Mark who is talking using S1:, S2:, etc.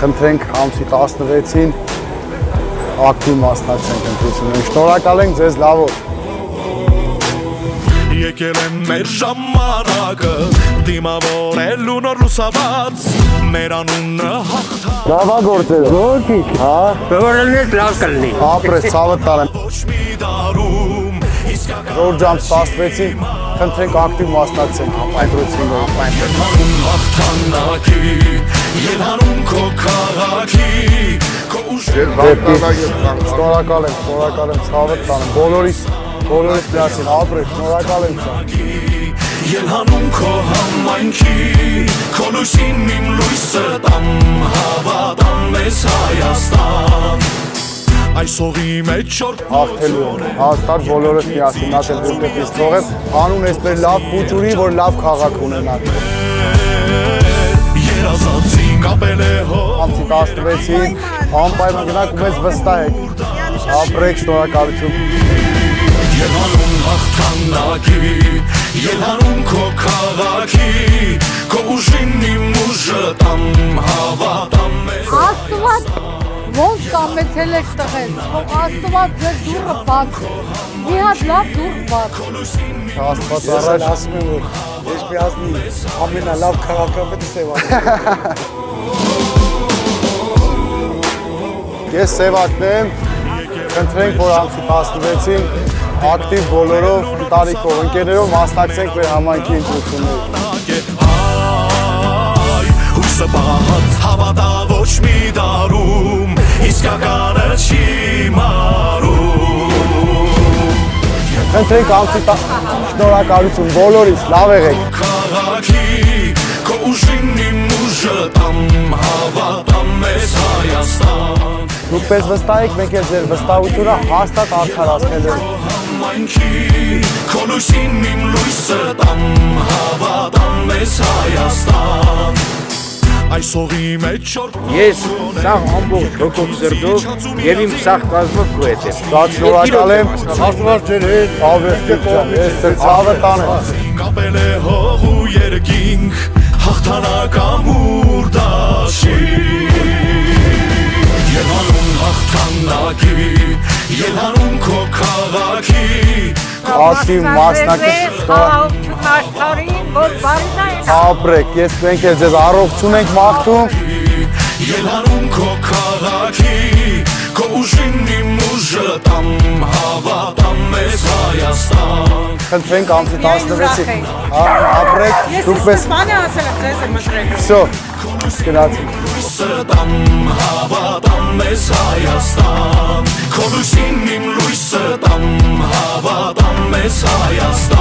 S1: Խնդրենք ամսի 16-ին ակտիվ մասնակցենք ընտրություններին։ Շնորհակալ ենք ձեզ, լավ օր։
S2: Եկել եմ մեր ժամանակը դիմավորելու նոր լուսաբաց մեր անունը հաղթա
S1: Լավա գործերը ոգիք հա
S3: Բորելնես լավ կլինի
S1: ապրես ցավը տանեմ
S2: ոչ մի դարում
S1: Ժորժան 16-ին խնդրենք ակտիվ մասնակցենք ընտրություններին
S2: հաղթանակի ելանում քո քաղաքի քո
S1: Շնորհակալ եմ ցավը տանեմ բոլորիս միասին ապրեք, շնորհակալ եմ
S2: Ելհանում քո համայնքի քո լույսին իմ լույսը տամ հավատամ մեզ Հայաստան Այս հողի մեջ
S1: հաղթելու հաստատ բոլորս միասին նա դեպի դեպից թողեմ անուն էսպես լավ փուճուրի որ լավ քաղաք ունենանք
S2: Երազածին կապել է հող
S1: ամսի 16-ին անպայման գնանք ու մեզ վստահեք ապրեք շնորհակալություն
S2: Ելանում հաղթանակի, ելանում քո քաղաքի, քո ուժին իմ ուժը տամ հավատամ մեզ
S4: Աստված ոնց կամեցել եք տղեն, Աստված ձեր դուրը բաց, մի հատ լավ դուր բաց
S1: Աստված առաջ ասում եմ որ ես միազնի ամենալավ քաղաքապետը Սևակն Ես Սևակն եմ, խնդրենք որ ամսի 16-ին ակտիվ բոլորով, տարիքով, ընկերներով մասնակցենք մեր համայնքի ընտրություններին։
S2: Հույսը բաց հավատա ոչ մի դարում, իսկականը չի մարում
S1: Խնդրենք ամսի շնորհակալություն բոլորիս, լավ եղեք։
S2: Քաղաքի, քո ուժին իմ ուժը տամ հավատամ մեզ Հայաստան
S1: Դուք պես վստահեք, մենք էլ ձեր վստահությունը հաստատ արդարացնելու
S2: Քո լույսին իմ լույսը տամ հավատամ մեզ Հայաստան Այս հողի մեջ
S3: Ես սաղ ամբողջ հոգով սրտով և իմ սաղ կազմով քո հետ եմ
S1: Շատ շնորհակալ եմ, Աստված ձեր հետ, ավերտիկ ջան, ես ձեր ցավը տանեմ
S2: Կապել է հող ու երկինք, հաղթանակ ամուր դաշի Ելանում հաղթանակի, ելանում քո քաղաքի
S1: Ակտիվ մասնակցեք Ապրեք, ես մենք էլ ձեզ առողջություն ենք մաղթում
S2: Ելանում քո քաղաքի, քո ուժին իմ ուժը տամ հավատամ մեզ Հայաստան
S1: Խնդրենք ամսի 16-ին ապրեք, դուք պես
S4: բանը ասել եմ ձեզ եմ ընտրել
S1: Всё, գնացինք
S2: Տամ հավատամ մեզ Հայաստան Քո լույսին իմ լույսը տամ հավատամ մեզ Հայաստան